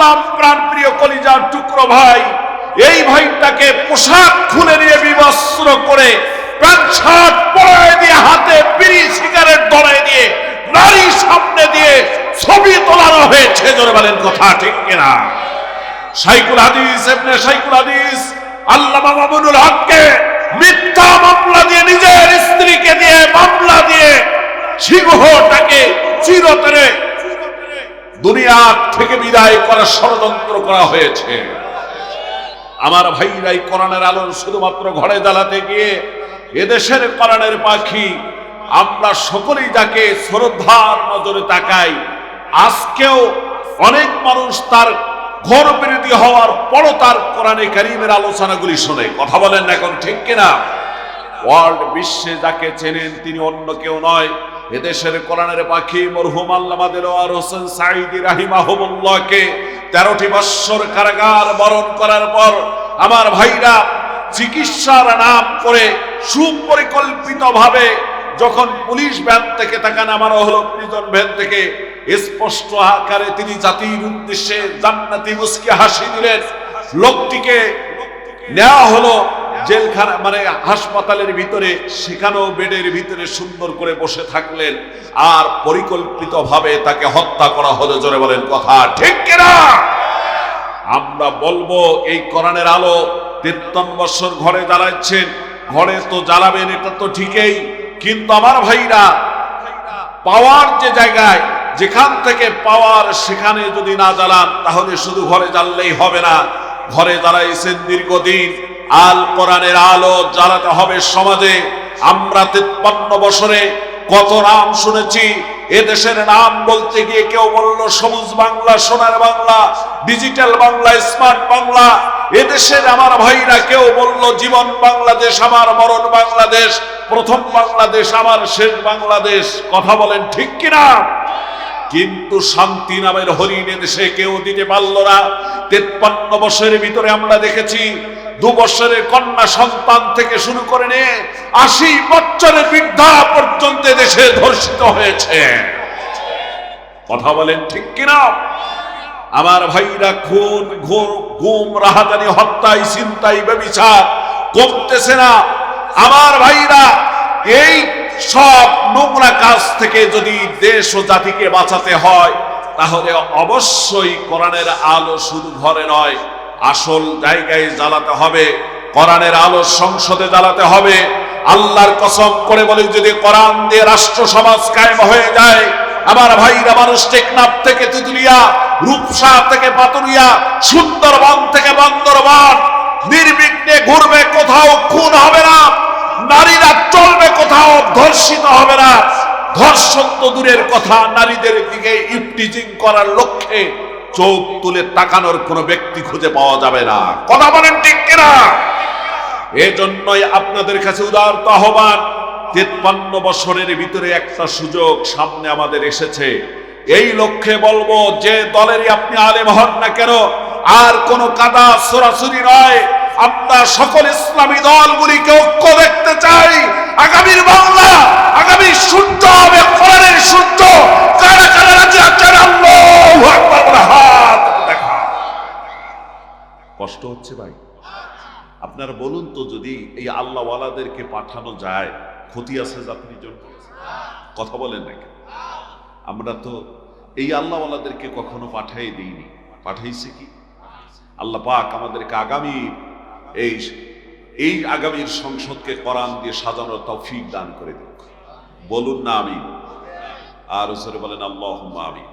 ইসলাম প্রাণপ্রিয় কলিজার টুকরো ভাই, এই ভাইটাকে পোশাক খুলে নিয়ে বিবস্ত্র করে প্যান্ট শার্ট পরে দিয়ে হাতে বিড়ি সিগারেট ধরে দিয়ে নারী সামনে দিয়ে ছবি তোলানো হয়েছে। জোরে বলেন কথা ঠিক কিনা? শাইখুল হাদিস ইবনে শাইখুল হাদিস আল্লামা মামুনুল হককে মিথ্যা মামলা দিয়ে, নিজের স্ত্রীকে দিয়ে মামলা দিয়ে সিংহটাকে চিরতরে দুনিয়া থেকে বিদায় করার ষড়যন্ত্র করা হয়েছে। আমার ভাইরাই কোরআনের আলো শুধুমাত্র ঘরে জ্বালাতে গিয়ে এদেশের কোরআনের পাখি আমরা সকলেই যাকে শ্রদ্ধার নজরে তাকাই, আজকেও অনেক মানুষ তার ঘর বিরোধী হওয়ার পরও তার কোরআনে কারীমের আলোচনাগুলি শোনে। কথা বলেন না এখন ঠিক কিনা? ওয়ার্ল্ড বিশ্বে যাকে চেনেন তিনি অন্য কেউ নয়, এদেশের কোরআনের পাখি মরহুম আল্লামা দেলোয়ার হোসেন সাঈদী রাহিমাহুল্লাহকে 13টি বৎসর কারাগার বরণ করার পর আমার ভাইরা চিকিৎসার নাম করে সুপরিকল্পিতভাবে যখন পুলিশ ভ্যান থেকে তাকে নামানো হলো, প্রিজন ভ্যান থেকে, স্পষ্ট আকারে তিনি জাতির উদ্দেশ্যে জান্নাতি মুস্কি হাসি দিলেন। লোকটিকে নেওয়া হলো জেলখানা মানে হাসপাতালের ভিতরে, সেখানেও বেডের ভিতরে সুন্দর করে বসে থাকলেন আর পরিকল্পিতভাবে তাকে হত্যা করা হলো। জোরে বলেন কথা ঠিক কিনা? আমরা বলবো এই কোরআনের আলো 53 বছর ঘরে জ্বালাচ্ছেন, ঘরে তো জ্বালাবেন এটা তো ঠিকই, কিন্তু আমার ভাইরা পাওয়ার যে জায়গায় যেখান থেকে পাওয়ার সেখানে যদি না জ্বালান তাহলে শুধু ঘরে জ্বাললেই হবে না। ঘরে জ্বালাইছেন দীর্ঘদিন, আল কোরআনের আলো জ্বালাতে হবে সমাজে। আমরা 53 বছরে কত নাম শুনেছি। এদেশের নাম বলতে গিয়ে কেউ বলল সবুজ বাংলা, সোনার বাংলা, ডিজিটাল বাংলা, স্মার্ট বাংলা। এদেশের আমার ভাইরা কেউ বলল জীবন বাংলাদেশ, আমার মরণ বাংলাদেশ, প্রথম বাংলাদেশ, আমার শেষ বাংলাদেশ। কথা বলেন ঠিক কিনা? কিন্তু শান্তি নামের হরিণ এদেশে কেউ দিতে পারল না। 53 বছরের ভিতরে আমরা দেখেছি 2 বছরের কন্যা সন্তান থেকে শুরু করে নিয়ে 80 বছরের বৃদ্ধা পর্যন্ত দেশে ধর্ষিত হয়েছে। কথা বলেন ঠিক কিনা? আমার ভাইরা খুন, গুম, রাহাজানি, হত্যায়, ছিনতাই, ব্যভিচার কমতেছে না। আমার ভাইরা এই সব নোংরা কাজ থেকে যদি দেশ ও জাতিকে বাঁচাতে হয় তাহলে অবশ্যই কোরআনের আলো শুধু ঘরে নয়, আসল জায়গায় জ্বালাতে হবে। কোরআনের আলো সংসদে জ্বালাতে হবে। আল্লাহর কসম করে বলি, যদি কোরআন দিয়ে রাষ্ট্র সমাজ কায়েম হয়ে যায়, আমার ভাইরা মানুষ টেকনাফ থেকে তুতুলিয়া, রূপসা থেকে পাতুরিয়া, সুন্দরবন থেকে বান্দরবান নির্বিঘ্নে ঘুরবে, কোথাও খুন হবে না, নারীরা চলবে, কোথাও ধর্ষিত হবে না। ধর্ষণ তো দূরের কথা, নারীদের দিকে ইফটিজিং করার লক্ষ্যে চোখ তুলে তাকানোর কোন ব্যক্তি খুঁজে পাওয়া যাবে না। কথা বলেন ঠিক কিনা? এজন্যই আপনাদের কাছে উদারত আহ্বান, 53 বছরের ভিতরে একটা সুযোগ সামনে আমাদের এসেছে। এই লক্ষ্যে বলবো, যে দলেরই আপনি আলেম হন না কেন, আর কোন কাদা সরাসরি নয়, আমরা সকল ইসলামী দলগুলিকে ঐক্য দেখতে চাই। আগামীর বাংলা, আগামী সূর্য হবে কোরআনের সূর্য। কারা কারা রাজি আছেন? আল্লাহু আকবার বলে হাত দেখা। কষ্ট হচ্ছে ভাই? আপনারা বলুন তো, যদি এই আল্লাহ ওয়ালাদেরকে পাঠানো যায়, ক্ষতি আছে জাতির জন্য? কথা বলেন নাকি? আমরা তো এই আল্লাহ ওয়ালাদেরকে কখনো পাঠাই দিইনি। পাঠাইছে কি? আল্লাহ পাক আমাদেরকে আগামীর সংসদকে কোরআন দিয়ে সাজানোর তৌফিক দান করে দিন। বলুন না আমিন। আর জোরে বলেন আল্লাহুম্মা আমিন।